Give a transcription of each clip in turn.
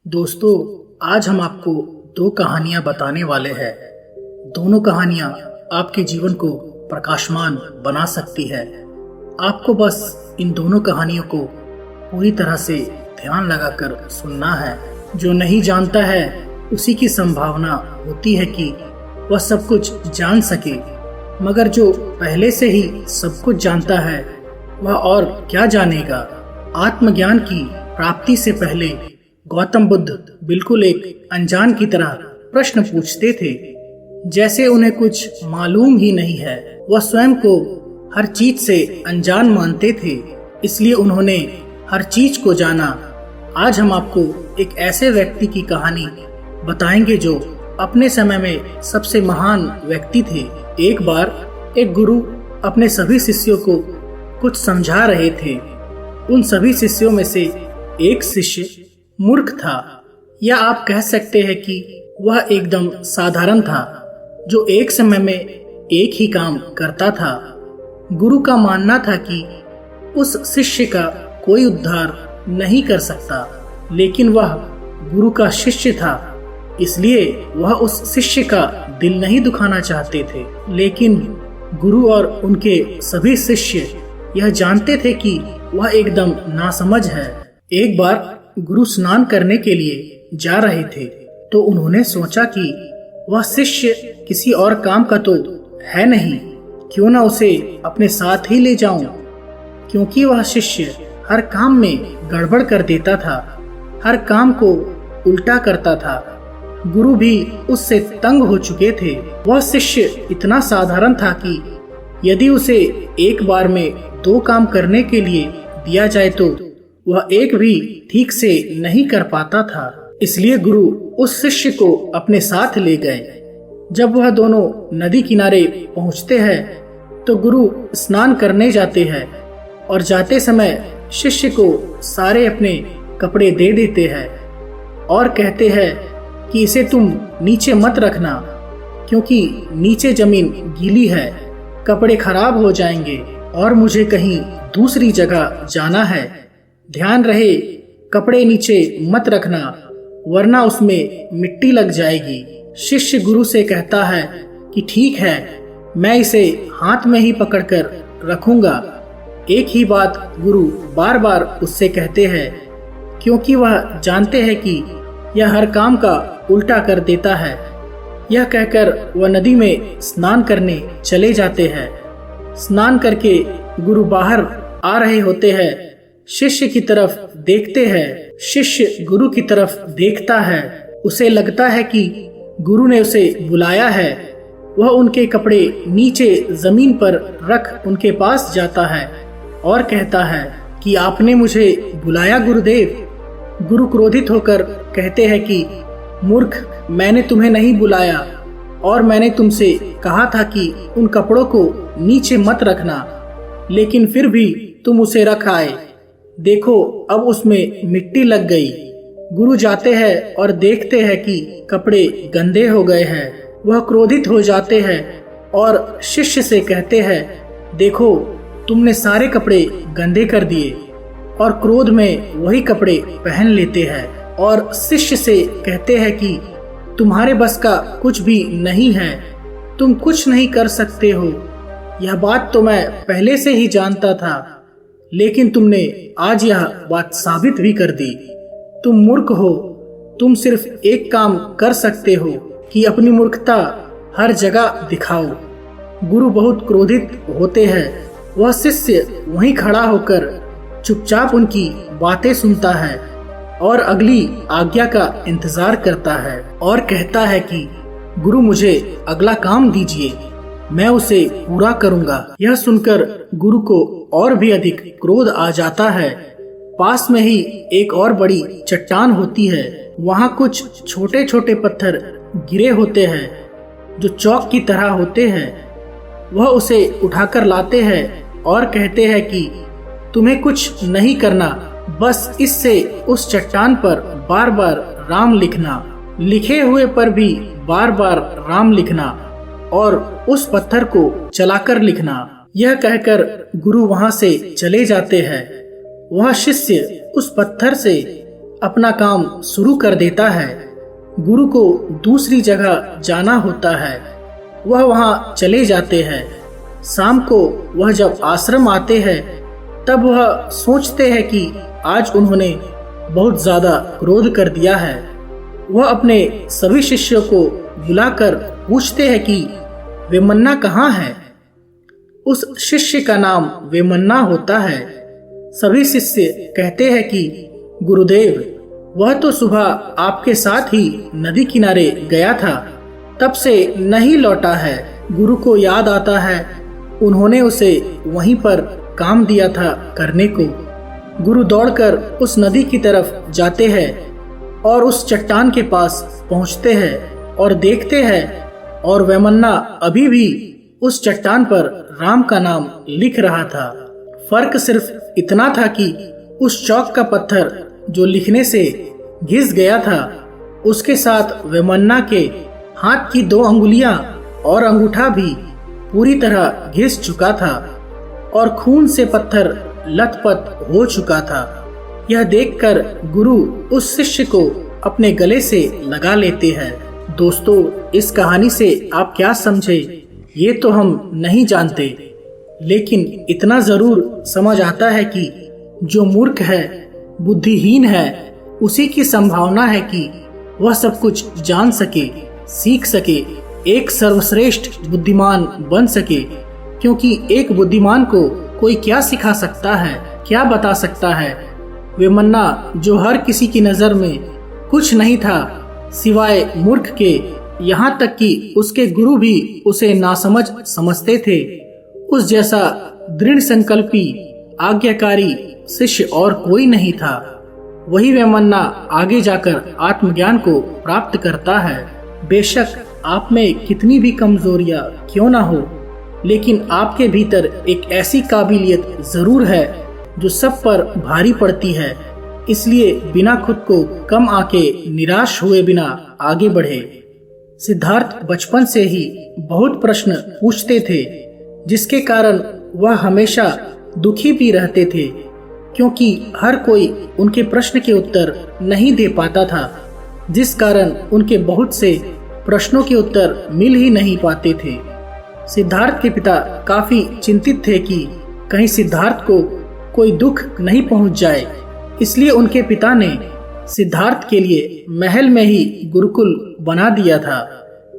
दोस्तों, आज हम आपको दो कहानियां बताने वाले हैं। दोनों कहानियां आपके जीवन को प्रकाशमान बना सकती है। आपको बस इन दोनों कहानियों को पूरी तरह से ध्यान लगाकर सुनना है। जो नहीं जानता है उसी की संभावना होती है कि वह सब कुछ जान सके, मगर जो पहले से ही सब कुछ जानता है वह और क्या जानेगा। आत्मज्ञान की प्राप्ति से पहले गौतम बुद्ध बिल्कुल एक अनजान की तरह प्रश्न पूछते थे, जैसे उन्हें कुछ मालूम ही नहीं है। वह स्वयं को हर चीज से अनजान मानते थे, इसलिए उन्होंने हर चीज को जाना। आज हम आपको एक ऐसे व्यक्ति की कहानी बताएंगे जो अपने समय में सबसे महान व्यक्ति थे। एक बार एक गुरु अपने सभी शिष्यों को कुछ समझा रहे थे। उन सभी शिष्यों में से एक शिष्य मूर्ख था, या आप कह सकते हैं कि वह एकदम साधारण था, जो एक समय में एक ही काम करता था। गुरु का मानना था कि उस शिष्य का कोई उद्धार नहीं कर सकता, लेकिन वह गुरु का शिष्य था, इसलिए वह उस शिष्य का दिल नहीं दुखाना चाहते थे। लेकिन गुरु और उनके सभी शिष्य यह जानते थे कि वह एकदम नासमझ है। एक बार गुरु स्नान करने के लिए जा रहे थे, तो उन्होंने सोचा कि वह शिष्य किसी और काम का तो है नहीं, क्यों ना उसे अपने साथ ही ले जाऊं। क्योंकि वह शिष्य हर काम में गड़बड़ कर देता था, हर काम को उल्टा करता था। गुरु भी उससे तंग हो चुके थे। वह शिष्य इतना साधारण था कि यदि उसे एक बार में दो काम करने के लिए दिया जाए तो वह एक भी ठीक से नहीं कर पाता था। इसलिए गुरु उस शिष्य को अपने साथ ले गए। जब वह दोनों नदी किनारे पहुंचते हैं तो गुरु स्नान करने जाते हैं और जाते समय शिष्य को सारे अपने कपड़े दे देते हैं और कहते हैं कि इसे तुम नीचे मत रखना, क्योंकि नीचे जमीन गीली है, कपड़े खराब हो जाएंगे और मुझे कहीं दूसरी जगह जाना है। ध्यान रहे, कपड़े नीचे मत रखना, वरना उसमें मिट्टी लग जाएगी। शिष्य गुरु से कहता है कि ठीक है, मैं इसे हाथ में ही पकड़कर रखूंगा। एक ही बात गुरु बार बार उससे कहते हैं, क्योंकि वह जानते हैं कि यह हर काम का उल्टा कर देता है। यह कहकर वह नदी में स्नान करने चले जाते हैं। स्नान करके गुरु बाहर आ रहे होते हैं। शिष्य की तरफ देखते हैं। शिष्य गुरु की तरफ देखता है। उसे लगता है कि गुरु ने उसे बुलाया है। वह उनके कपड़े नीचे जमीन पर रख उनके पास जाता है और कहता है कि आपने मुझे बुलाया गुरुदेव। गुरु क्रोधित होकर कहते हैं कि मूर्ख, मैंने तुम्हें नहीं बुलाया और मैंने तुमसे कहा था कि उन कपड़ों को नीचे मत रखना, लेकिन फिर भी तुम उसे रख आए। देखो, अब उसमें मिट्टी लग गई। गुरु जाते हैं और देखते हैं कि कपड़े गंदे हो गए हैं। वह क्रोधित हो जाते हैं और शिष्य से कहते हैं, देखो, तुमने सारे कपड़े गंदे कर दिए, और क्रोध में वही कपड़े पहन लेते हैं और शिष्य से कहते हैं कि तुम्हारे बस का कुछ भी नहीं है, तुम कुछ नहीं कर सकते हो। यह बात तो मैं पहले से ही जानता था, लेकिन तुमने आज यह बात साबित भी कर दी। तुम मूर्ख हो। तुम सिर्फ एक काम कर सकते हो कि अपनी मूर्खता हर जगह दिखाओ। गुरु बहुत क्रोधित होते हैं। वह शिष्य वहीं खड़ा होकर चुपचाप उनकी बातें सुनता है और अगली आज्ञा का इंतजार करता है और कहता है कि गुरु, मुझे अगला काम दीजिए, मैं उसे पूरा करूंगा। यह सुनकर गुरु को और भी अधिक क्रोध आ जाता है। पास में ही एक और बड़ी चट्टान होती है। वहाँ कुछ छोटे छोटे पत्थर गिरे होते हैं जो चौक की तरह होते हैं। वह उसे उठाकर लाते हैं और कहते हैं कि तुम्हें कुछ नहीं करना, बस इससे उस चट्टान पर बार बार राम लिखना, लिखे हुए पर भी बार बार राम लिखना और उस पत्थर को चलाकर लिखना। यह कहकर गुरु वहां से चले जाते हैं। वह शिष्य उस पत्थर से अपना काम शुरू कर देता है। गुरु को दूसरी जगह जाना होता है, वह वहाँ चले जाते हैं। शाम को वह जब आश्रम आते हैं तब वह सोचते हैं कि आज उन्होंने बहुत ज़्यादा क्रोध कर दिया है। वह अपने सभी शिष्यों को बुलाकर पूछते हैं कि वेमन्ना कहाँ है। उस शिष्य का नाम वेमन्ना होता है। सभी शिष्य कहते हैं कि गुरुदेव, वह तो सुबह आपके साथ ही नदी किनारे गया था, तब से नहीं लौटा है। गुरु को याद आता है उन्होंने उसे वहीं पर काम दिया था करने को। गुरु दौड़कर उस नदी की तरफ जाते हैं और उस चट्टान के पास पहुंचते हैं और देखते हैं, और वेमन्ना अभी भी उस चट्टान पर राम का नाम लिख रहा था। फर्क सिर्फ इतना था कि उस चौक का पत्थर जो लिखने से घिस गया था, उसके साथ वेमन्ना के हाथ की 2 अंगुलियां और अंगूठा भी पूरी तरह घिस चुका था और खून से पत्थर लथपथ हो चुका था। यह देखकर गुरु उस शिष्य को अपने गले से लगा लेते हैं। दोस्तों, इस कहानी से आप क्या समझे ये तो हम नहीं जानते, लेकिन इतना जरूर समझ आता है कि जो मूर्ख है, बुद्धिहीन है, उसी की संभावना है कि वह सब कुछ जान सके, सीख सके, एक सर्वश्रेष्ठ बुद्धिमान बन सके। क्योंकि एक बुद्धिमान को कोई क्या सिखा सकता है, क्या बता सकता है। वेमन्ना जो हर किसी की नजर में कुछ नहीं था सिवाय मूर्ख के, यहाँ तक कि उसके गुरु भी उसे नासमझ समझते थे, उस जैसा दृढ़ संकल्पी आज्ञाकारी शिष्य और कोई नहीं था। वही वेमन्ना आगे जाकर आत्मज्ञान को प्राप्त करता है। बेशक आप में कितनी भी कमजोरियां क्यों ना हो, लेकिन आपके भीतर एक ऐसी काबिलियत जरूर है जो सब पर भारी पड़ती है। इसलिए बिना खुद को कम आके निराश हुए बिना आगे बढ़े। सिद्धार्थ बचपन से ही बहुत प्रश्न पूछते थे, जिसके कारण वह हमेशा दुखी भी रहते थे, क्योंकि हर कोई उनके प्रश्न के उत्तर नहीं दे पाता था, जिस कारण उनके बहुत से प्रश्नों के उत्तर मिल ही नहीं पाते थे। सिद्धार्थ के पिता काफी चिंतित थे कि कहीं सिद्धार्थ को कोई दुख नहीं पहुंच जाए। इसलिए उनके पिता ने सिद्धार्थ के लिए महल में ही गुरुकुल बना दिया था,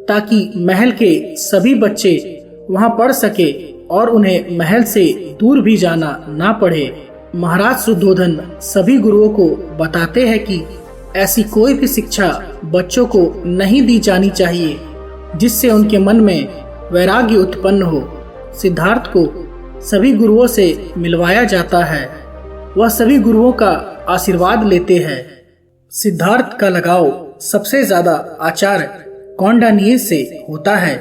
ताकि महल के सभी बच्चे वहां पढ़ सके और उन्हें महल से दूर भी जाना ना पड़े। महाराज शुद्धोधन सभी गुरुओं को बताते हैं कि ऐसी कोई भी शिक्षा बच्चों को नहीं दी जानी चाहिए जिससे उनके मन में वैराग्य उत्पन्न हो। सिद्धार्थ को सभी गुरुओं से मिलवाया जाता है। वह सभी गुरुओं का आशीर्वाद लेते हैं। सिद्धार्थ का लगाव सबसे ज्यादा आचार्य कौंडिन्य से होता है,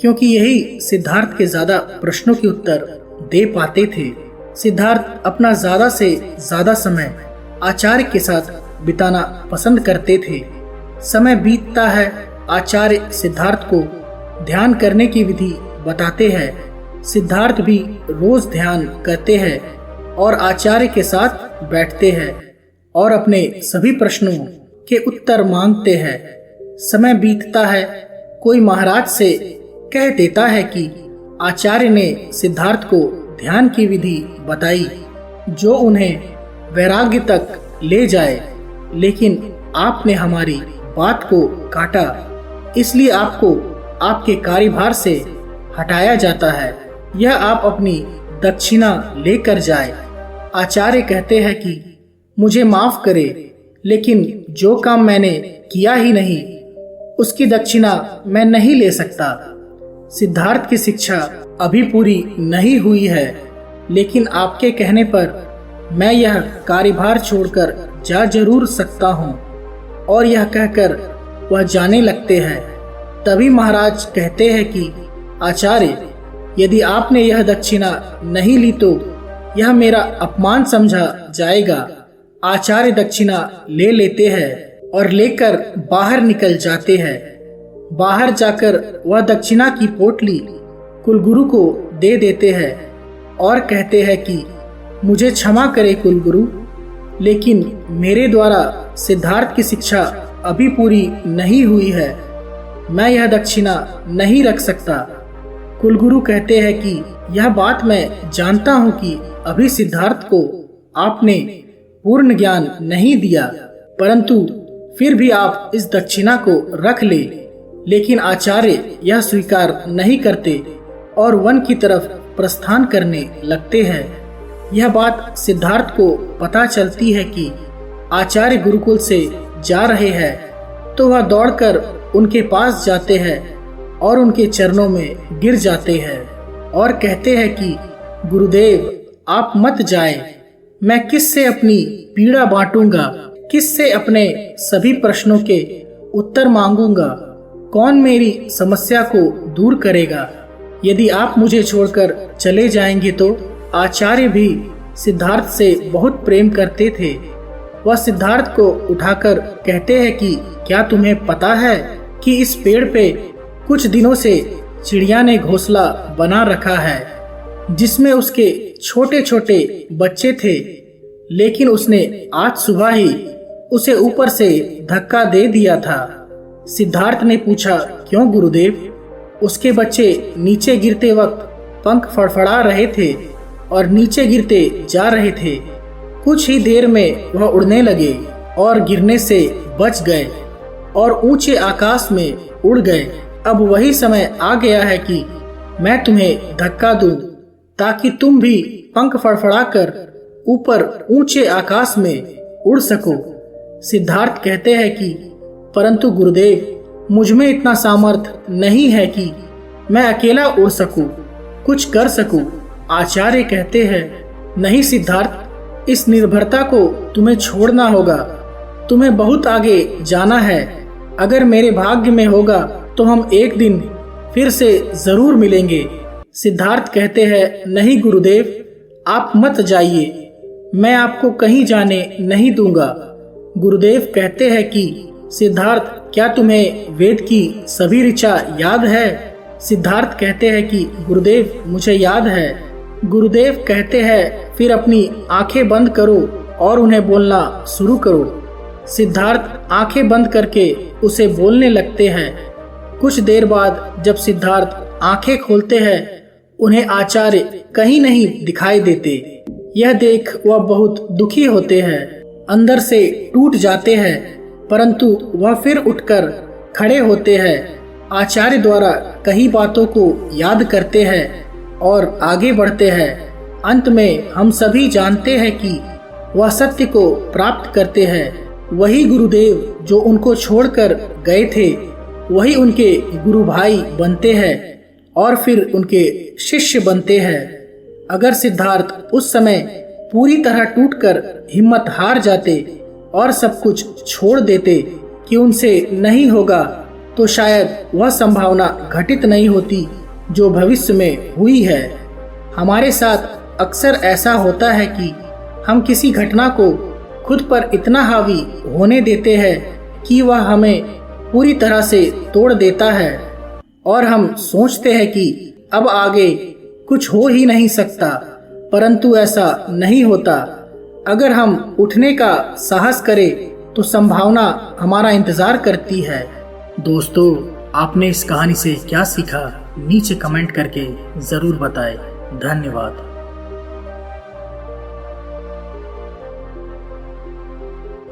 क्योंकि यही सिद्धार्थ के ज्यादा प्रश्नों के उत्तर दे पाते थे। सिद्धार्थ अपना ज्यादा से ज्यादा समय आचार्य के साथ बिताना पसंद करते थे। समय बीतता है, आचार्य सिद्धार्थ को ध्यान करने की विधि बताते हैं। सिद्धार्थ भी रोज ध्यान करते हैं और आचार्य के साथ बैठते हैं और अपने सभी प्रश्नों के उत्तर मांगते हैं। समय बीतता है, कोई महाराज से कह देता है कि आचार्य ने सिद्धार्थ को ध्यान की विधि बताई जो उन्हें वैराग्य तक ले जाए, लेकिन आपने हमारी बात को काटा, इसलिए आपको आपके कार्यभार से हटाया जाता है। यह आप अपनी दक्षिणा लेकर जाए। आचार्य कहते हैं कि मुझे माफ करे, लेकिन जो काम मैंने किया ही नहीं उसकी दक्षिणा मैं नहीं ले सकता। सिद्धार्थ की शिक्षा अभी पूरी नहीं हुई है, लेकिन आपके कहने पर मैं यह कार्यभार छोड़कर जा जरूर सकता हूँ। और यह कहकर वह जाने लगते हैं। तभी महाराज कहते हैं कि आचार्य, यदि आपने यह दक्षिणा नहीं ली तो यह मेरा अपमान समझा जाएगा। आचार्य दक्षिणा ले लेते हैं और लेकर बाहर निकल जाते हैं। बाहर जाकर वह दक्षिणा की पोटली कुलगुरु को दे देते हैं और कहते हैं कि मुझे क्षमा करे कुलगुरु, लेकिन मेरे द्वारा सिद्धार्थ की शिक्षा अभी पूरी नहीं हुई है। मैं यह दक्षिणा नहीं रख सकता। कुलगुरु कहते हैं कि यह बात मैं जानता हूँ कि अभी सिद्धार्थ को आपने पूर्ण ज्ञान नहीं दिया, परंतु फिर भी आप इस दक्षिणा को रख ले। लेकिन आचार्य यह स्वीकार नहीं करते और वन की तरफ प्रस्थान करने लगते हैं। यह बात सिद्धार्थ को पता चलती है कि आचार्य गुरुकुल से जा रहे हैं, तो वह दौड़कर उनके पास जाते हैं और उनके चरणों में गिर जाते हैं और कहते हैं कि गुरुदेव आप मत जाए। मैं किससे अपनी पीड़ा बांटूंगा, किससे अपने सभी प्रश्नों के उत्तर मांगूंगा, कौन मेरी समस्या को दूर करेगा। यदि आप मुझे छोड़कर चले जाएंगे तो। आचार्य भी सिद्धार्थ से बहुत प्रेम करते थे। वह सिद्धार्थ को उठाकर कहते हैं कि क्या तुम्हें पता है कि इस पेड़ पे कुछ दिनों से चिड़िया ने घोंसला बना रखा है, जिसमें उसके छोटे छोटे बच्चे थे, लेकिन उसने आज सुबह ही उसे ऊपर से धक्का दे दिया था। सिद्धार्थ ने पूछा, क्यों गुरुदेव? उसके बच्चे नीचे गिरते वक्त पंख फड़फड़ा रहे थे और नीचे गिरते जा रहे थे। कुछ ही देर में वह उड़ने लगे और गिरने से बच गए और ऊंचे आकाश में उड़ गए। अब वही समय आ गया है कि मैं तुम्हें धक्का दूं, ताकि तुम भी पंख फड़फड़ाकर ऊपर ऊंचे आकाश में उड़ सको। सिद्धार्थ कहते हैं कि परंतु गुरुदेव, मुझ में इतना सामर्थ्य नहीं है कि मैं अकेला उड़ सकूं, कुछ कर सकूं। आचार्य कहते हैं, नहीं सिद्धार्थ, इस निर्भरता को तुम्हें छोड़ना होगा। तुम्हें बहुत आगे जाना है। अगर मेरे भाग्य में होगा तो हम एक दिन फिर से जरूर मिलेंगे। सिद्धार्थ कहते हैं, नहीं गुरुदेव, आप मत जाइए, मैं आपको कहीं जाने नहीं दूंगा। गुरुदेव कहते हैं कि सिद्धार्थ, क्या तुम्हें वेद की सभी ऋचा याद है? सिद्धार्थ कहते हैं कि गुरुदेव, मुझे याद है। गुरुदेव कहते हैं, फिर अपनी आंखें बंद करो और उन्हें बोलना शुरू करो। सिद्धार्थ आंखें बंद करके उसे बोलने लगते हैं। कुछ देर बाद जब सिद्धार्थ आंखें खोलते हैं, उन्हें आचार्य कहीं नहीं दिखाई देते। यह देख वह बहुत दुखी होते हैं, अंदर से टूट जाते हैं, परंतु वह फिर उठकर खड़े होते हैं, आचार्य द्वारा कही बातों को याद करते हैं और आगे बढ़ते हैं। अंत में हम सभी जानते हैं कि वह सत्य को प्राप्त करते हैं। वही गुरुदेव जो उनको छोड़कर गए थे, वही उनके गुरु भाई बनते हैं और फिर उनके शिष्य बनते हैं। अगर सिद्धार्थ उस समय पूरी तरह टूटकर हिम्मत हार जाते और सब कुछ छोड़ देते कि उनसे नहीं होगा, तो शायद वह संभावना घटित नहीं होती जो भविष्य में हुई है। हमारे साथ अक्सर ऐसा होता है कि हम किसी घटना को खुद पर इतना हावी होने देते हैं कि वह हमें पूरी तरह से तोड़ देता है और हम सोचते हैं कि अब आगे कुछ हो ही नहीं सकता, परंतु ऐसा नहीं होता। अगर हम उठने का साहस करें तो संभावना हमारा इंतजार करती है। दोस्तों, आपने इस कहानी से क्या सीखा नीचे कमेंट करके जरूर बताएं। धन्यवाद।